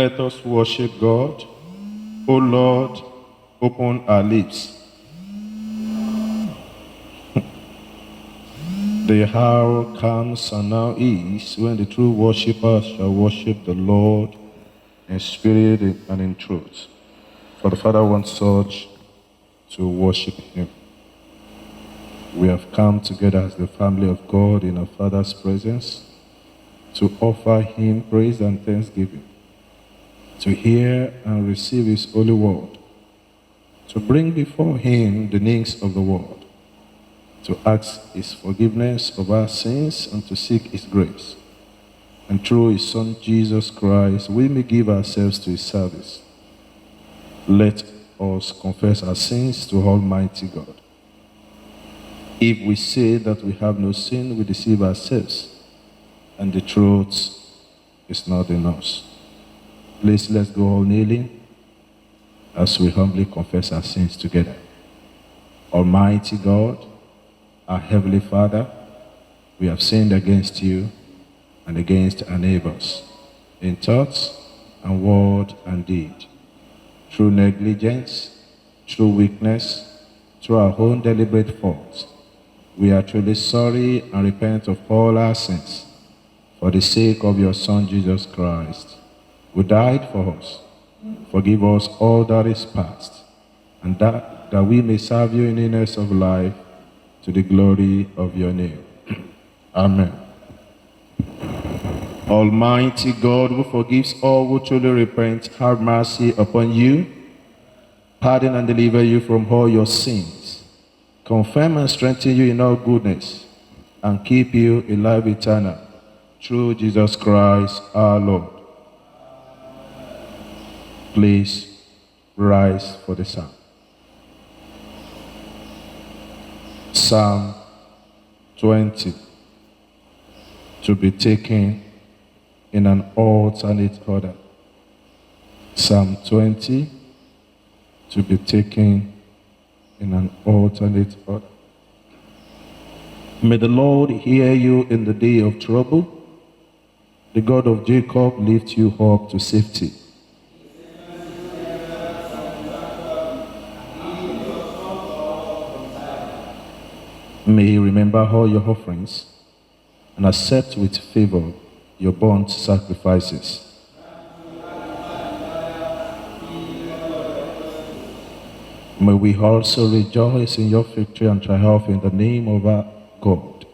Let us worship God. O Lord, open our lips. The hour comes and now is when the true worshippers shall worship the Lord in spirit and in truth. For the Father wants such to worship him. We have come together as the family of God in our Father's presence to offer him praise and thanksgiving, to hear and receive his holy word, to bring before him the needs of the world, to ask his forgiveness of our sins and to seek his grace. And through his Son Jesus Christ, we may give ourselves to his service. Let us confess our sins to Almighty God. If we say that we have no sin, we deceive ourselves, and the truth is not in us. Please, let's go all kneeling as we humbly confess our sins together. Almighty God, our Heavenly Father, we have sinned against you and against our neighbors in thoughts and word and deed, through negligence, through weakness, through our own deliberate faults. We are truly sorry and repent of all our sins for the sake of your Son Jesus Christ, who died for us. Forgive us all that is past, and that we may serve you in newness of life, to the glory of your name. Amen. Almighty God, who forgives all who truly repent, have mercy upon you, pardon and deliver you from all your sins, confirm and strengthen you in all goodness, and keep you in life eternal, through Jesus Christ our Lord. Please rise for the psalm. Psalm 20, to be taken in an alternate order. Psalm 20, to be taken in an alternate order. May the Lord hear you in the day of trouble. The God of Jacob lift you up to safety. May he remember all your offerings and accept with favor your burnt sacrifices. May we also rejoice in your victory and triumph in the name of our God.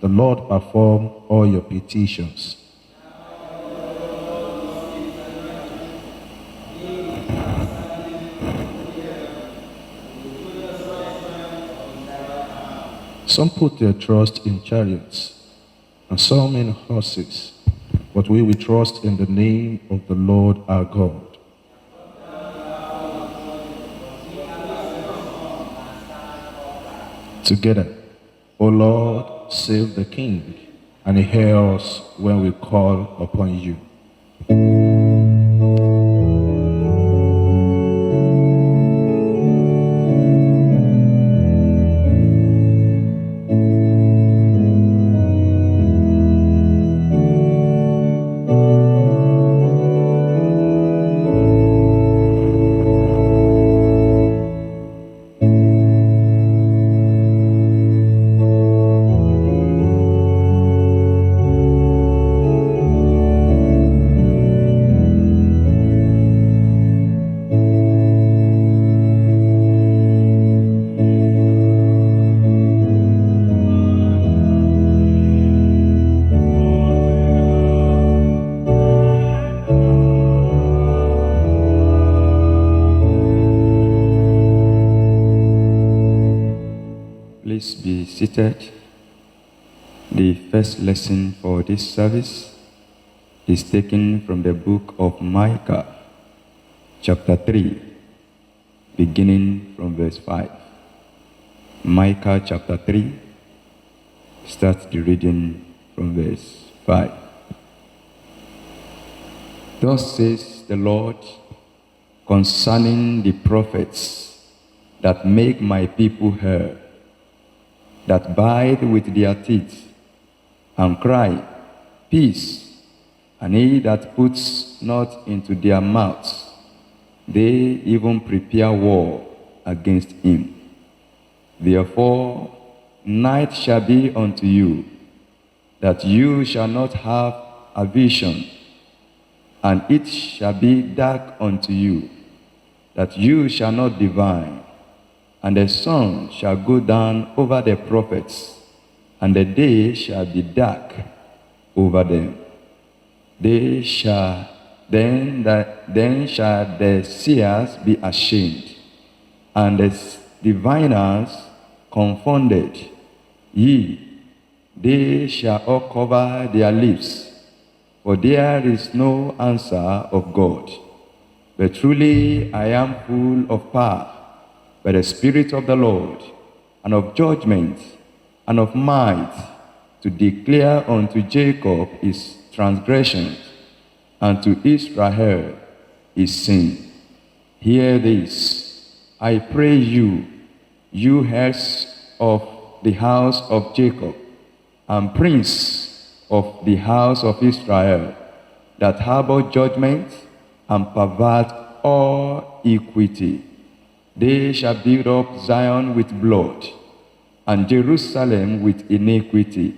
The Lord perform all your petitions. Some put their trust in chariots, and some in horses, but we will trust in the name of the Lord our God. Together, O Lord, save the King, and hear us when we call upon you. Please be seated. The first lesson for this service is taken from the book of Micah, chapter 3, beginning from verse 5. Micah chapter 3, start the reading from verse 5. Thus says the Lord concerning the prophets that make my people err, that bide with their teeth, and cry, peace, and he that puts not into their mouths, they even prepare war against him. Therefore, night shall be unto you, that you shall not have a vision, and it shall be dark unto you, that you shall not divine. And the sun shall go down over the prophets, and the day shall be dark over them. Then shall the seers be ashamed, and the diviners confounded. They shall all cover their lips, for there is no answer of God. But truly I am full of power by the Spirit of the Lord, and of judgment, and of might, to declare unto Jacob his transgressions, and to Israel his sin. Hear this, I pray you, you heads of the house of Jacob, and prince of the house of Israel, that harbor judgment and pervert all equity. They shall build up Zion with blood, and Jerusalem with iniquity.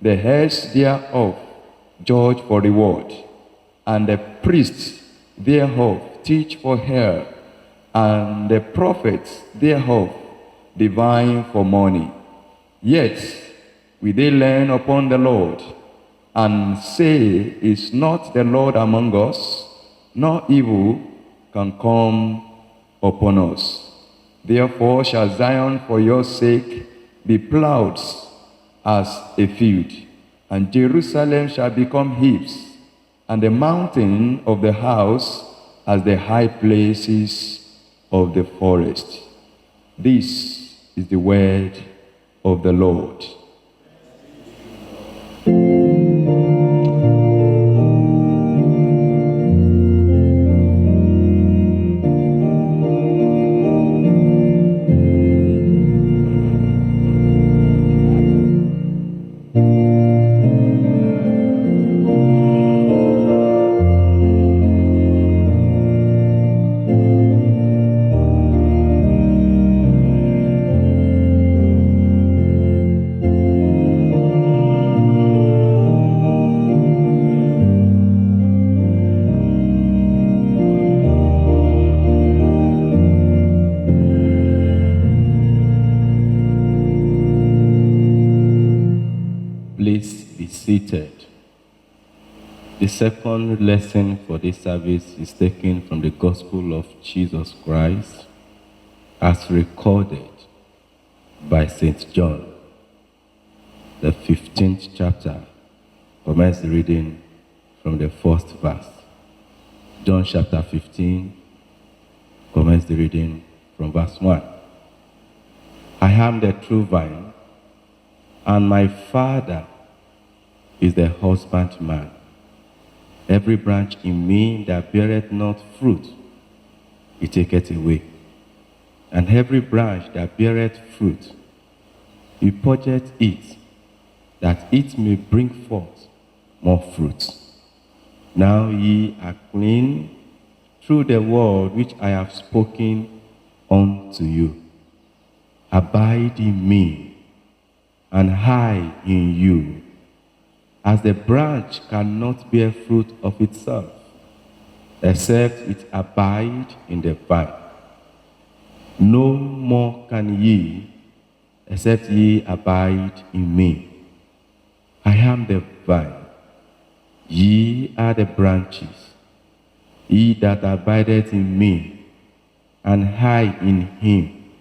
The heads thereof judge for reward, and the priests thereof teach for hire, and the prophets thereof divine for money. Yet will they learn upon the Lord, and say, is not the Lord among us? Nor evil can come upon us. Therefore shall Zion for your sake be plowed as a field, and Jerusalem shall become heaps, and the mountain of the house as the high places of the forest. This is the word of the Lord. Please be seated. The second lesson for this service is taken from the Gospel of Jesus Christ as recorded by St. John, the 15th chapter. Commence the reading from the first verse. John chapter 15, commence the reading from verse 1. I am the true vine, and my Father is the husbandman. Every branch in me that beareth not fruit, he taketh away. And every branch that beareth fruit, he purgeth it, that it may bring forth more fruit. Now ye are clean through the word which I have spoken unto you. Abide in me, and I in you. As the branch cannot bear fruit of itself, except it abide in the vine, no more can ye, except ye abide in me. I am the vine, ye are the branches. He that abideth in me, and I in him,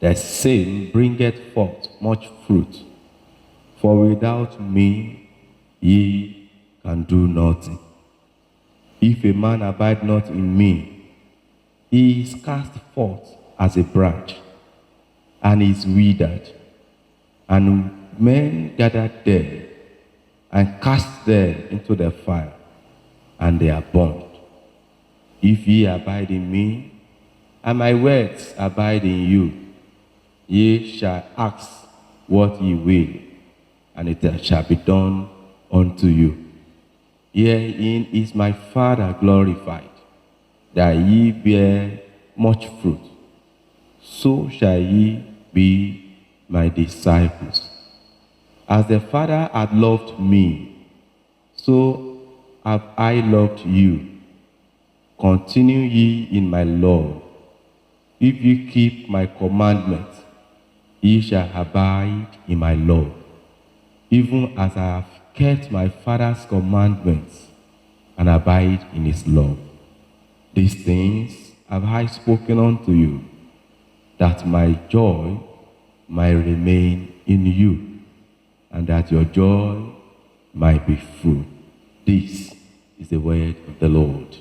the same bringeth forth much fruit. For without me ye can do nothing. If a man abide not in me, he is cast forth as a branch, and is withered, and men gather them, and cast them into the fire, and they are burned. If ye abide in me, and my words abide in you, ye shall ask what ye will, and it shall be done unto you. Herein is my Father glorified, that ye bear much fruit. So shall ye be my disciples. As the Father hath loved me, so have I loved you. Continue ye in my love. If ye keep my commandments, ye shall abide in my love, even as I have kept my Father's commandments and abide in his love. These things have I spoken unto you, that my joy might remain in you, and that your joy might be full. This is the word of the Lord.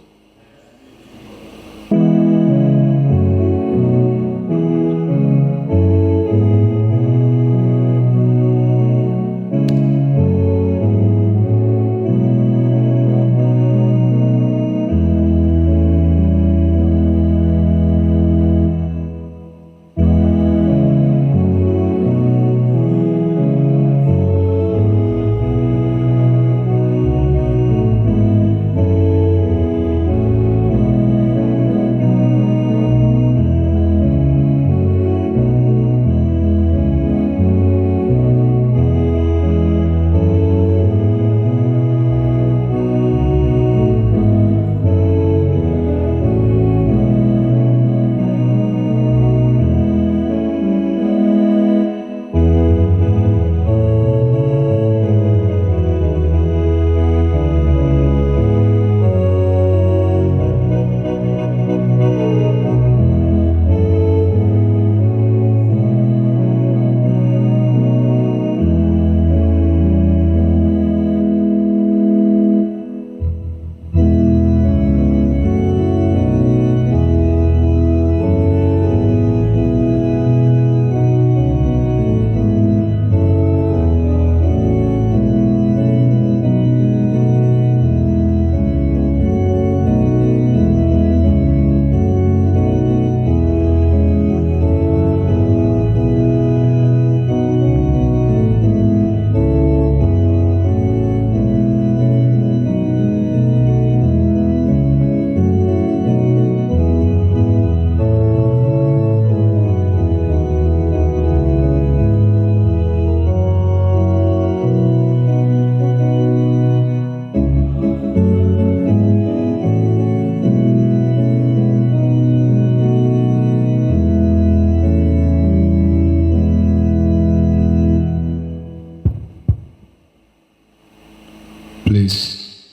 Please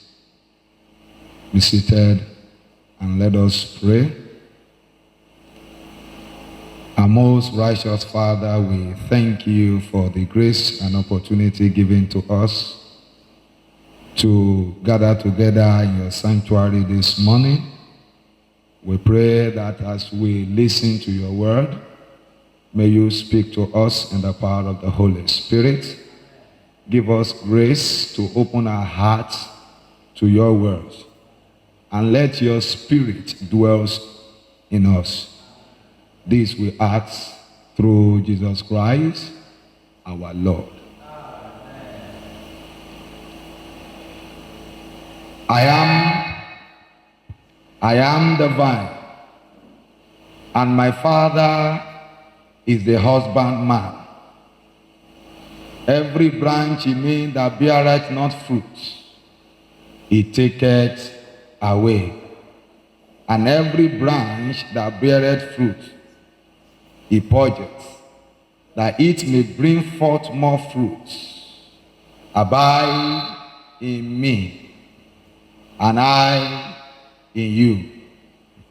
be seated and let us pray. Our most righteous Father, we thank you for the grace and opportunity given to us to gather together in your sanctuary this morning. We pray that as we listen to your word, may you speak to us in the power of the Holy Spirit. Give us grace to open our hearts to your words, and let your spirit dwell in us. This we ask through Jesus Christ, our Lord. I am the vine, and my Father is the husbandman. Every branch in me that beareth not fruit, he taketh away. And every branch that beareth fruit, he purgeth, that it may bring forth more fruit. Abide in me, and I in you,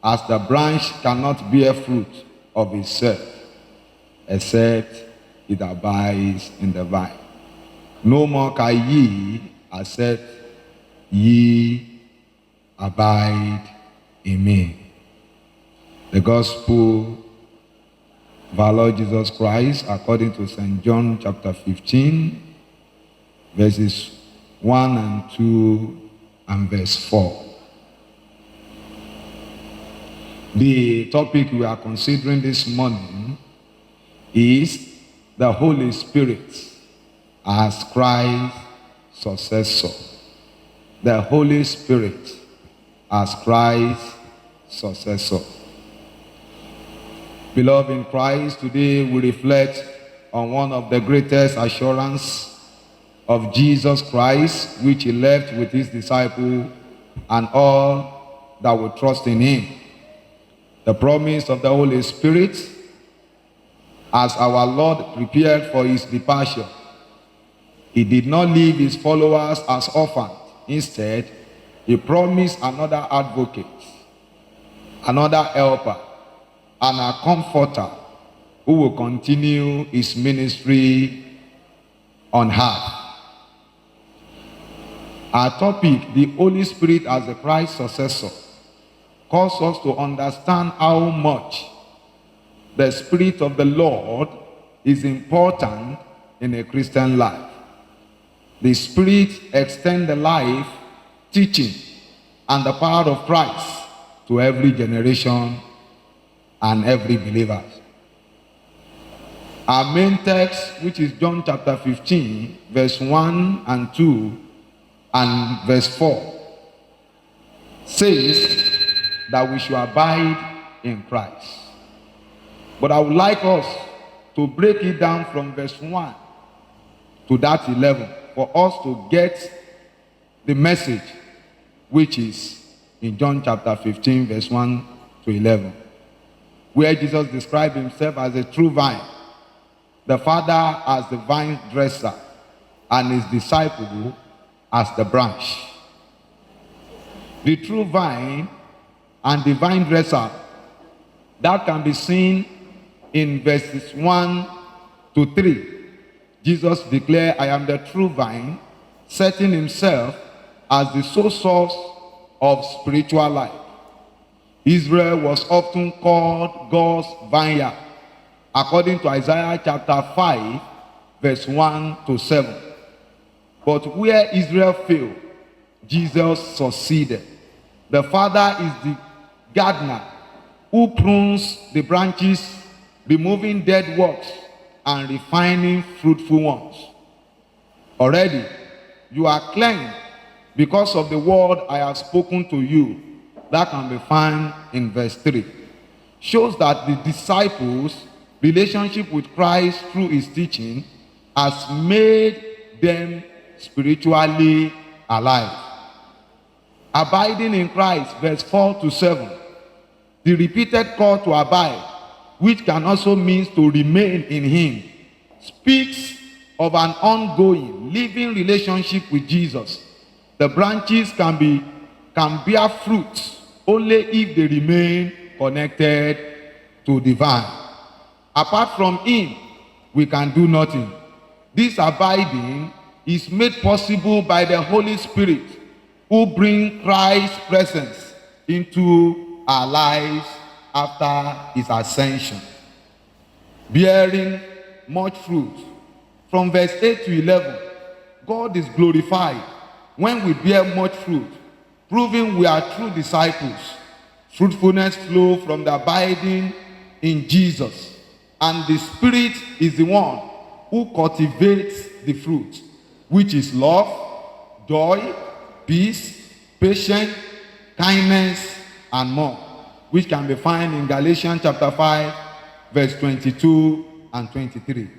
as the branch cannot bear fruit of itself, except it abides in the vine. No more can ye, except ye abide in me. The gospel of our Lord Jesus Christ, according to St. John chapter 15, verses 1 and 2 and verse 4. The topic we are considering this morning is the Holy Spirit as Christ's successor. the Holy Spirit as Christ's successor. Beloved in Christ, today we reflect on one of the greatest assurance of Jesus Christ, which he left with his disciples and all that will trust in him. The promise of the Holy Spirit, as our Lord prepared for his departure. He did not leave his followers as orphans. Instead, he promised another advocate, another helper, and a comforter who will continue his ministry on earth. Our topic, the Holy Spirit as the Christ successor, calls us to understand how much the Spirit of the Lord is important in a Christian life. The Spirit extends the life, teaching, and the power of Christ to every generation and every believer. Our main text, which is John chapter 15, verse 1 and 2, and verse 4, says that we should abide in Christ. But I would like us to break it down from verse 1 to that 11 for us to get the message which is in John chapter 15, verse 1 to 11, where Jesus described himself as a true vine, the Father as the vine dresser, and his disciple as the branch. The true vine and the vine dresser, that can be seen in verses 1 to 3. Jesus declared, I am the true vine, setting himself as the sole source of spiritual life. Israel was often called God's vineyard, according to Isaiah chapter 5, verse 1 to 7. But where Israel failed, Jesus succeeded. The Father is the gardener who prunes the branches, removing dead works and refining fruitful ones. Already, you are cleansed because of the word I have spoken to you. That can be found in verse 3. Shows that the disciples' relationship with Christ through his teaching has made them spiritually alive. Abiding in Christ, verse 4 to 7. The repeated call to abide, which can also mean to remain in him, speaks of an ongoing, living relationship with Jesus. The branches can bear fruit only if they remain connected to the vine. Apart from him, we can do nothing. This abiding is made possible by the Holy Spirit, who brings Christ's presence into our lives after his ascension, bearing much fruit. From verse 8 to 11, God is glorified when we bear much fruit, proving we are true disciples. Fruitfulness flows from the abiding in Jesus, and the Spirit is the one who cultivates the fruit, which is love, joy, peace, patience, kindness, and more, which can be found in Galatians chapter 5, verse 22 and 23.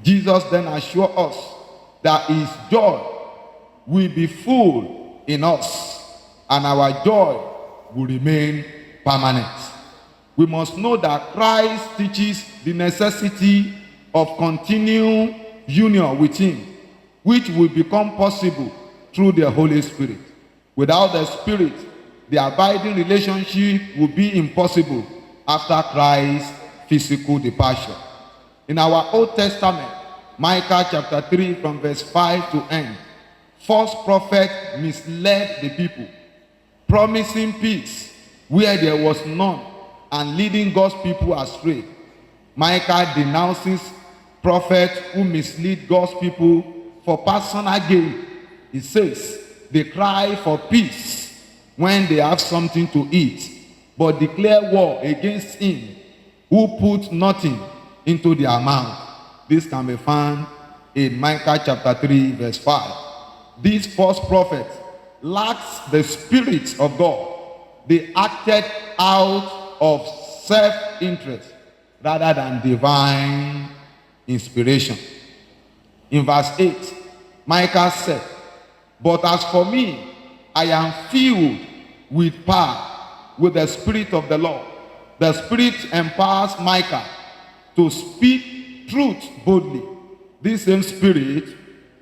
Jesus then assures us that his joy will be full in us, and our joy will remain permanent. We must know that Christ teaches the necessity of continued union with him, which will become possible through the Holy Spirit. Without the Spirit, the abiding relationship will be impossible after Christ's physical departure. In our Old Testament, Micah chapter 3 from verse 5 to end, false prophet misled the people, promising peace where there was none and leading God's people astray. Micah denounces prophets who mislead God's people for personal gain. He says they cry for peace when they have something to eat, but declare war against him who put nothing into their mouth. This can be found in Micah chapter 3 verse 5. These false prophets lacked the Spirit of God. They acted out of self-interest rather than divine inspiration. In verse 8, Micah said, "But as for me, I am filled with power, with the Spirit of the Lord." The Spirit empowers Micah to speak truth boldly. This same Spirit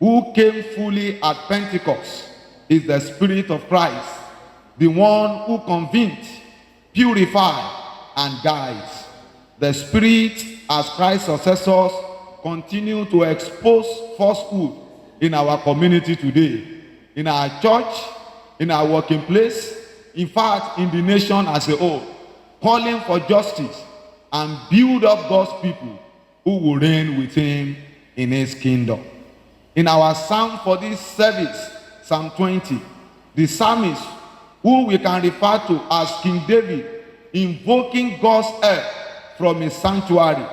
who came fully at Pentecost is the Spirit of Christ, the one who convicts, purifies, and guides. The Spirit, as Christ's successors, continue to expose falsehood in our community today, in our church, in our working place, in fact, in the nation as a whole, calling for justice and build up God's people who will reign with him in his kingdom. In our psalm for this service, Psalm 20, the psalmist, who we can refer to as King David, invoking God's help from his sanctuary,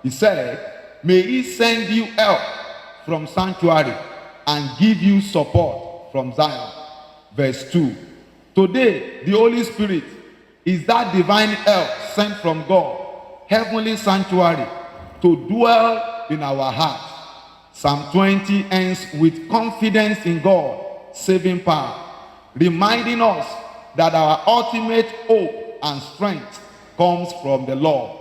he said, "May he send you help from sanctuary and give you support from Zion." Verse 2. Today, the Holy Spirit is that divine help sent from God, heavenly sanctuary, to dwell in our hearts. Psalm 20 ends with confidence in God, saving power, reminding us that our ultimate hope and strength comes from the Lord.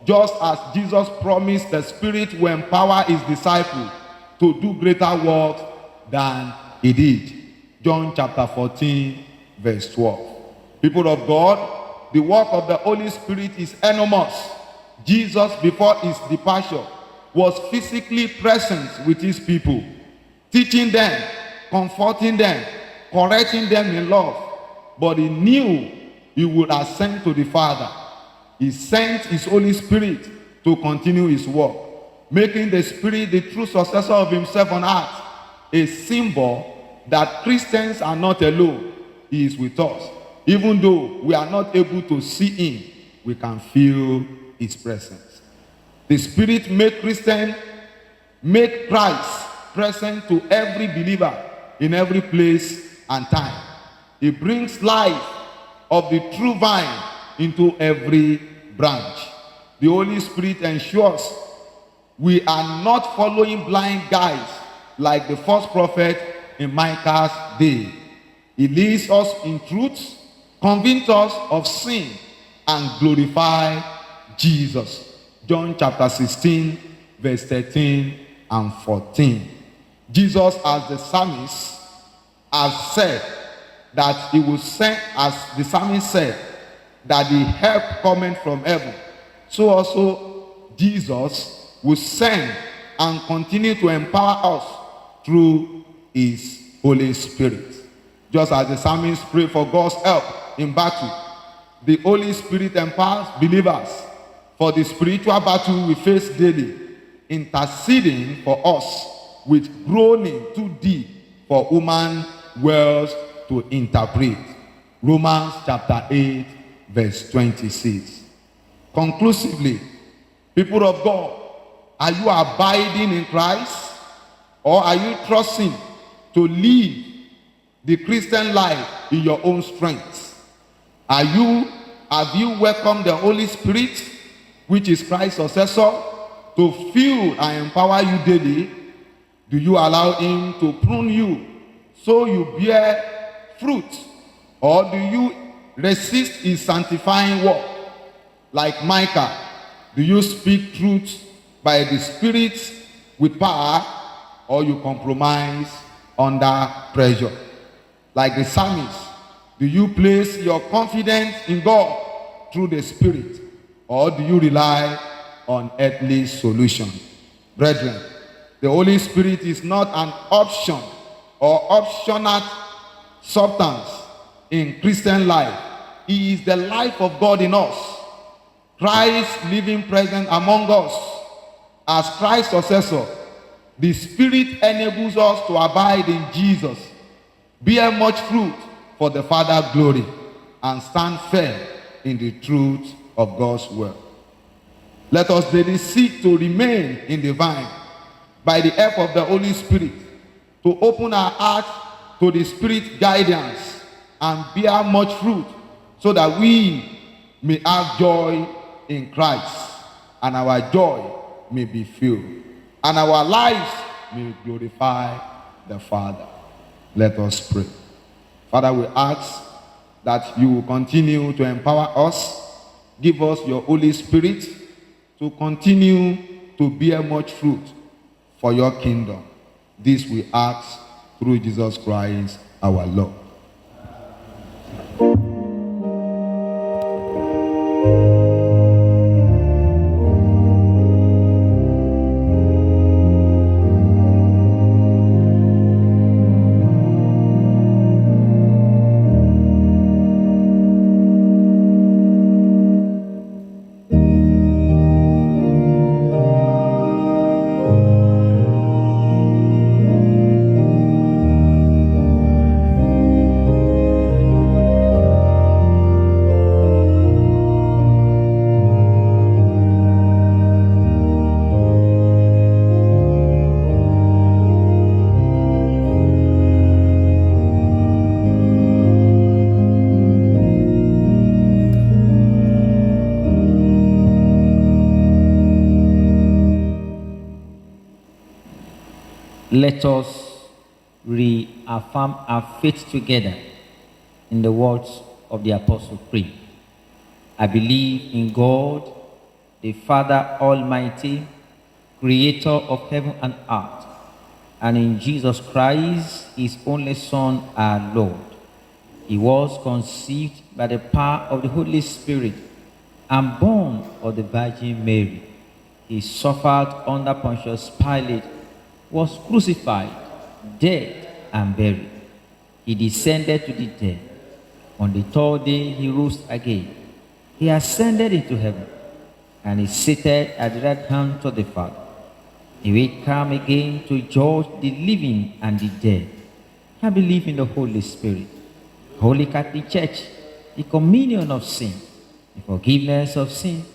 Just as Jesus promised the Spirit will empower his disciples to do greater works than he did. John chapter 14, verse 12. People of God, the work of the Holy Spirit is enormous. Jesus, before his departure, was physically present with his people, teaching them, comforting them, correcting them in love. But he knew he would ascend to the Father. He sent his Holy Spirit to continue his work, making the Spirit the true successor of himself on earth, a symbol that Christians are not alone. He is with us. Even though we are not able to see him, we can feel his presence. The Spirit make Christ present to every believer in every place and time. He brings life of the true vine into every branch. The Holy Spirit ensures we are not following blind guides like the false prophet in Micah's day. He leads us in truth, convinces us of sin, and glorify Jesus. John chapter 16, verse 13 and 14. Jesus, as the psalmist, has said that he will send, as the psalmist said, that the help coming from heaven. So also Jesus will send and continue to empower us through his Holy Spirit. Just as the psalmist prayed for God's help in battle, the Holy Spirit empowers believers for the spiritual battle we face daily, interceding for us with groaning too deep for human words to interpret. Romans chapter 8, verse 26. Conclusively, people of God, are you abiding in Christ, or are you trusting to live the Christian life in your own strength? Have you welcomed the Holy Spirit, which is Christ's successor, to fuel and empower you daily? Do you allow him to prune you so you bear fruit, or do you resist his sanctifying work? Like Micah, do you speak truth by the Spirit with power, or you compromise under pressure? Like the psalmist, do you place your confidence in God through the Spirit, or do you rely on earthly solutions? Brethren, the Holy Spirit is not an option or optional substance in Christian life. He is the life of God in us. Christ living present among us. As Christ's successor, the Spirit enables us to abide in Jesus, bear much fruit for the Father's glory, and stand firm in the truth of God's word. Let us daily seek to remain in the vine by the help of the Holy Spirit, to open our hearts to the Spirit guidance and bear much fruit, so that we may have joy in Christ, and our joy may be filled, and our lives may glorify the Father. Let us pray. Father, we ask that you will continue to empower us, give us your Holy Spirit to continue to bear much fruit for your kingdom. This we ask through Jesus Christ our Lord. Let us reaffirm our faith together in the words of the Apostle Creed. I believe in God, the Father Almighty, creator of heaven and earth, and in Jesus Christ, his only Son, our Lord. He was conceived by the power of the Holy Spirit and born of the Virgin Mary. He suffered under Pontius Pilate, was crucified, dead, and buried. He descended to the dead. On the third day, he rose again. He ascended into heaven, and is seated at the right hand of the Father. He will come again to judge the living and the dead. I believe in the Holy Spirit, Holy Catholic Church, the communion of saints, the forgiveness of sins,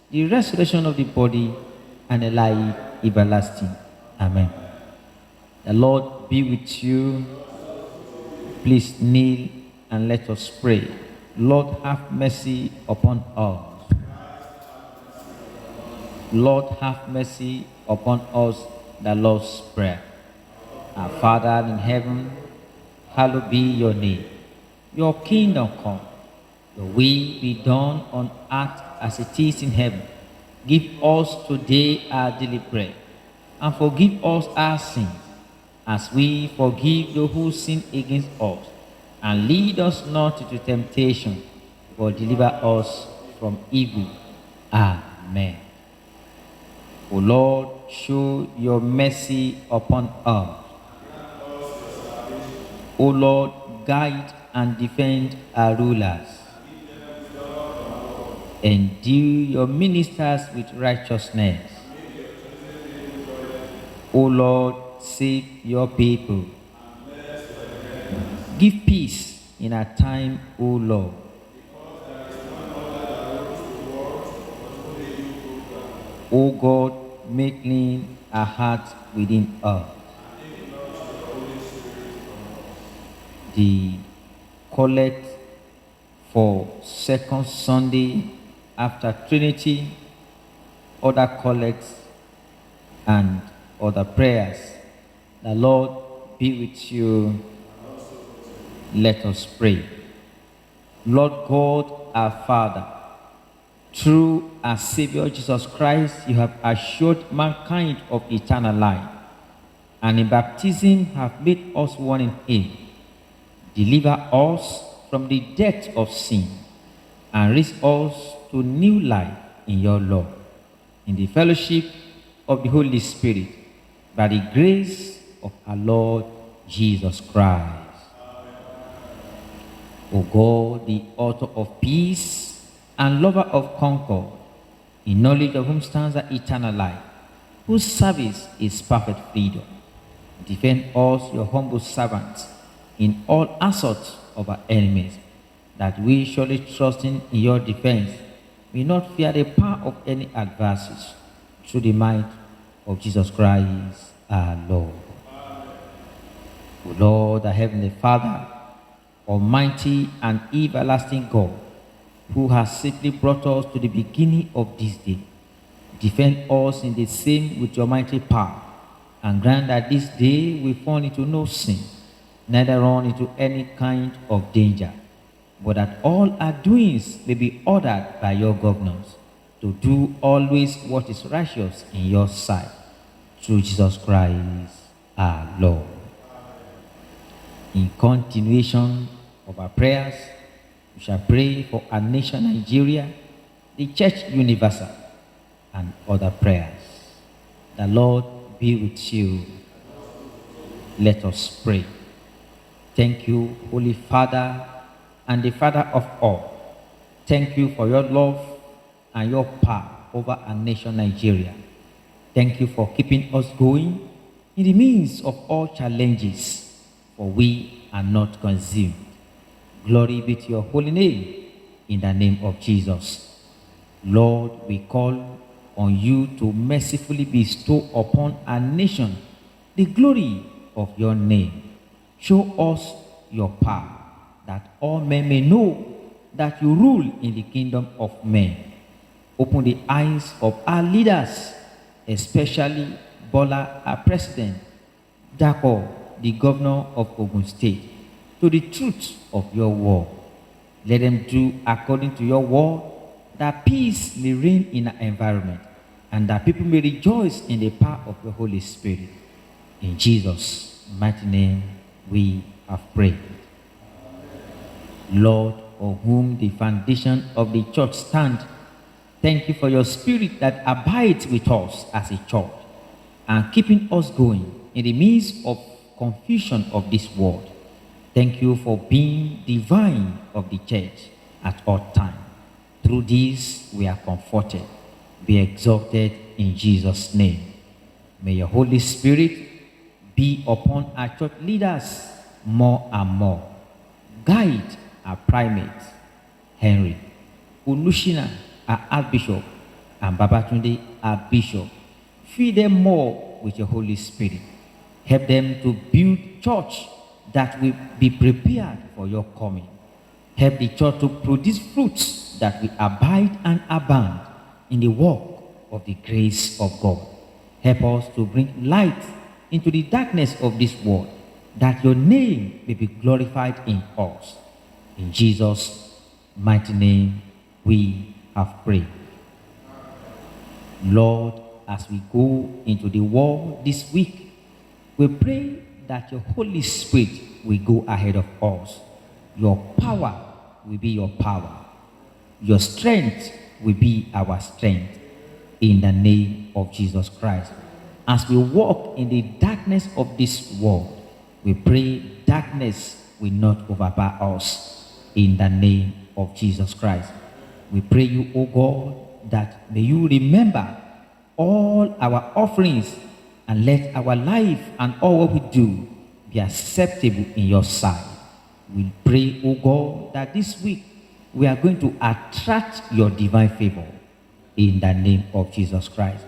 the resurrection of the body, and a life everlasting. Amen. The Lord be with you. Please kneel and let us pray. Lord, have mercy upon us. Lord, have mercy upon us, the Lord's Prayer. Our Father in heaven, hallowed be your name. Your kingdom come. Your will be done on earth as it is in heaven. Give us today our daily bread, and forgive us our sins, as we forgive those who sin against us. And lead us not into temptation, but deliver us from evil. Amen. O Lord, show your mercy upon us. O Lord, guide and defend our rulers. Endue your ministers with righteousness. O Lord, save your people. Give peace in our time, O Lord. O God, make clean our hearts within us. The collect for second Sunday after Trinity, other collects and other prayers. The Lord be with you. Let us pray. Lord God, our Father, through our Savior Jesus Christ, you have assured mankind of eternal life, and in baptism have made us one in Him. Deliver us from the death of sin, and raise us to new life in your love, in the fellowship of the Holy Spirit, by the grace of our Lord Jesus Christ. O God, the author of peace and lover of concord, in knowledge of whom stands the eternal life, whose service is perfect freedom, defend us, your humble servants, in all assaults of our enemies, that we, surely trusting in your defense, may not fear the power of any adversaries, through the might of Jesus Christ our Lord. O Lord, our Heavenly Father, Almighty and everlasting God, who has safely brought us to the beginning of this day, defend us in the same with your mighty power, and grant that this day we fall into no sin, neither run into any kind of danger, but that all our doings may be ordered by your governance, to do always what is righteous in your sight, through Jesus Christ our Lord. In continuation of our prayers, we shall pray for our nation Nigeria, the Church Universal, and other prayers. The Lord be with you. Let us pray. Thank you, Holy Father, and the Father of all. Thank you for your love and your power over our nation Nigeria. Thank you for keeping us going in the midst of all challenges, for we are not consumed. Glory be to your holy name, in the name of Jesus. Lord, we call on you to mercifully bestow upon our nation the glory of your name. Show us your power, that all men may know that you rule in the kingdom of men. Open the eyes of our leaders, especially Bola, our president, Dako, the governor of Ogun State, to the truth of your word. Let them do according to your word, that peace may reign in our environment, and that people may rejoice in the power of your Holy Spirit. In Jesus' mighty name we have prayed. Lord, on whom the foundation of the church stands, thank you for your spirit that abides with us as a church, and keeping us going in the midst of confusion of this world. Thank you for being divine of the church at all times. Through this we are comforted. Be exalted in Jesus' name. May your Holy Spirit be upon our church leaders more and more. Guide our primate, Henry, Olushina, our Archbishop, and Babatunde, our Bishop. Fill them more with your Holy Spirit. Help them to build church that will be prepared for your coming. Help the church to produce fruits that will abide and abound in the work of the grace of God. Help us to bring light into the darkness of this world, that your name may be glorified in us. In Jesus' mighty name we have prayed. Lord, as we go into the world this week, we pray that your Holy Spirit will go ahead of us. Your power will be your power. Your strength will be our strength. In the name of Jesus Christ. As we walk in the darkness of this world, we pray darkness will not overpower us. In the name of Jesus Christ. We pray you, O God, that may you remember all our offerings, and let our life and all what we do be acceptable in your sight. We pray, O God, that this week we are going to attract your divine favor in the name of Jesus Christ.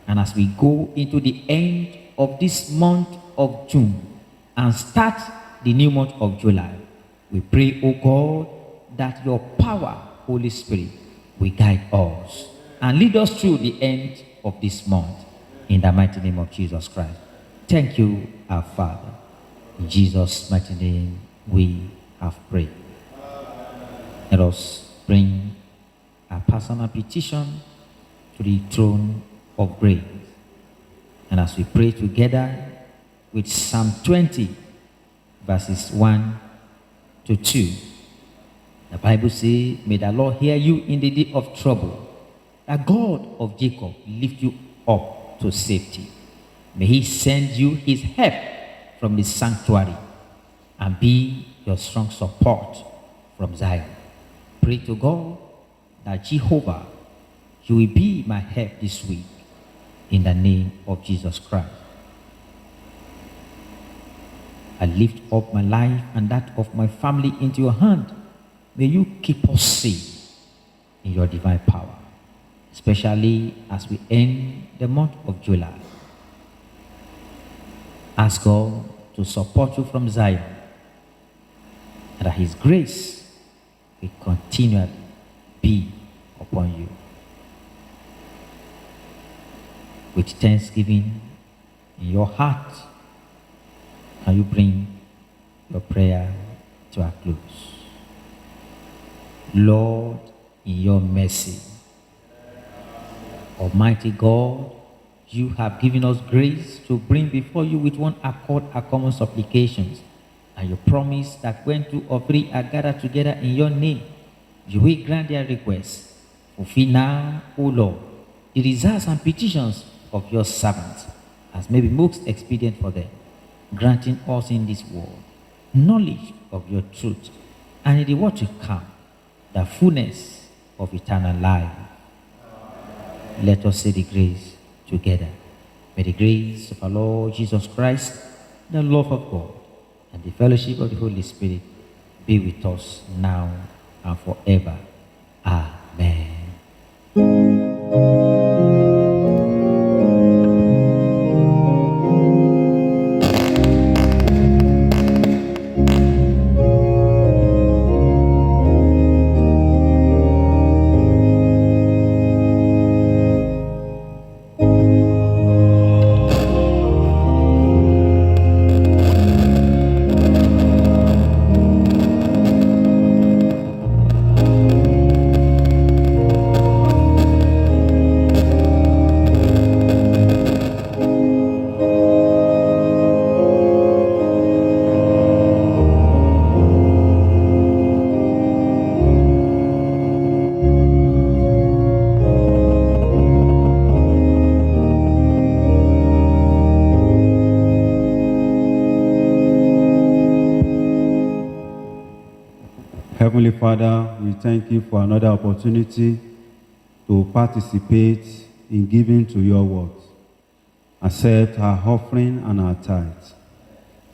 And as we go into the end of this month of June and start the new month of July, we pray, O God, that your power, Holy Spirit, will guide us and lead us through the end of this month. In the mighty name of Jesus Christ. Thank you, our Father. In Jesus' mighty name we have prayed. Let us bring our personal petition to the throne of grace. And as we pray together with Psalm 20, verses 1 to 2, the Bible says, may the Lord hear you in the day of trouble. The God of Jacob lift you up to safety. May he send you his help from the sanctuary and be your strong support from Zion. Pray to God that Jehovah, you will be my help this week, in the name of Jesus Christ. I lift up my life and that of my family into your hand. May you keep us safe in your divine power, especially as we end the month of July. Ask God to to support you from Zion, and that his grace will continually be upon you. With thanksgiving in your heart, can you bring your prayer to a close? Lord, in your mercy, Almighty God, you have given us grace to bring before you with one accord our common supplications. And you promise that when 2 or 3 are gathered together in your name, you will grant their requests. Fulfill now, O Lord, the desires and petitions of your servants, as may be most expedient for them, granting us in this world knowledge of your truth, and in the world to come, the fullness of eternal life. Let us say the grace together. May the grace of our Lord Jesus Christ, the love of God, and the fellowship of the Holy Spirit be with us now and forever. Amen. Heavenly Father, we thank you for another opportunity to participate in giving to your word. Accept our offering and our tithes.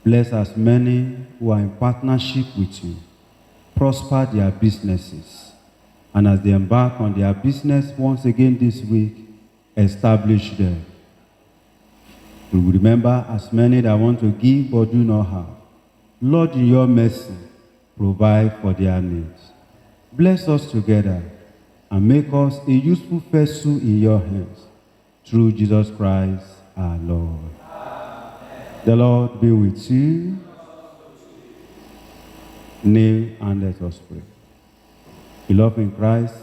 Bless as many who are in partnership with you. Prosper their businesses. And as they embark on their business once again this week, establish them. We will remember as many that want to give but do not have. Lord, in your mercy, provide for their needs. Bless us together and make us a useful vessel in your hands. Through Jesus Christ our Lord. Amen. The Lord be with you. Kneel and let us pray. Beloved in Christ,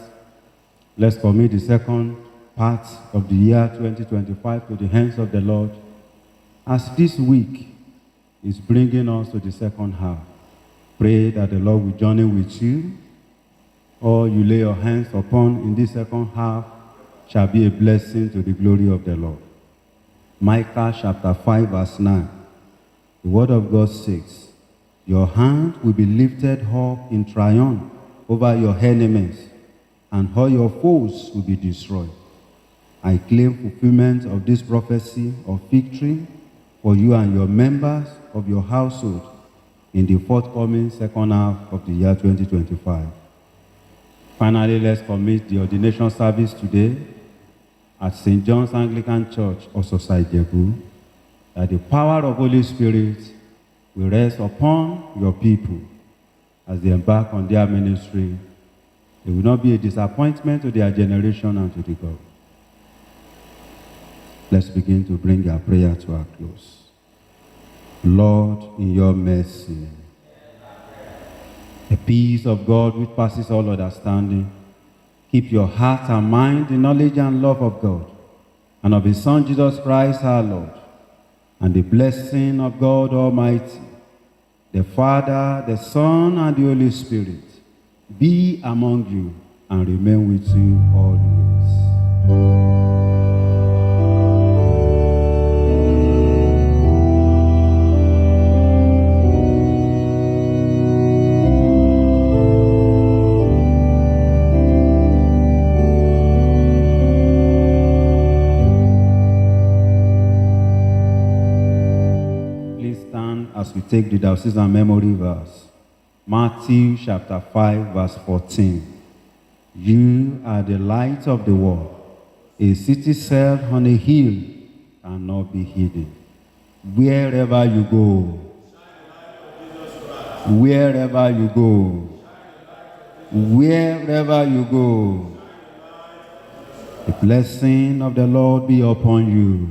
let's commit the second part of the year 2025 to the hands of the Lord, as this week is bringing us to the second half. Pray that the Lord will journey with you. All you lay your hands upon in this second half shall be a blessing to the glory of the Lord. Micah chapter 5 verse 9. The word of God says, your hand will be lifted up in triumph over your enemies, and all your foes will be destroyed. I claim fulfillment of this prophecy of victory for you and your members of your household in the forthcoming second half of the year 2025. Finally, let's commit the ordination service today at St. John's Anglican Church, Ososa Ijebu, that the power of Holy Spirit will rest upon your people as they embark on their ministry. It will not be a disappointment to their generation and to the God. Let's begin to bring our prayer to a close. Lord, in your mercy, the peace of God which passes all understanding, keep your heart and mind in knowledge and love of God and of his Son Jesus Christ our Lord, and the blessing of God Almighty, the Father, the Son, and the Holy Spirit be among you and remain with you always. As we take the diocesan memory verse, Matthew chapter 5 verse 14. You are the light of the world. A city set on a hill cannot be hidden. Wherever you go, Wherever you go, wherever you go, the blessing of the Lord be upon you.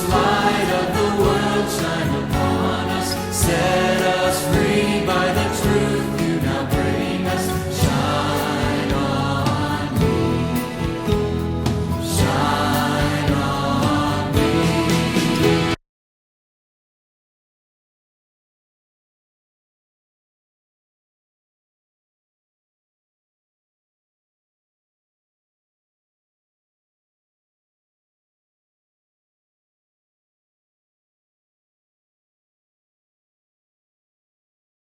Light of the world shine.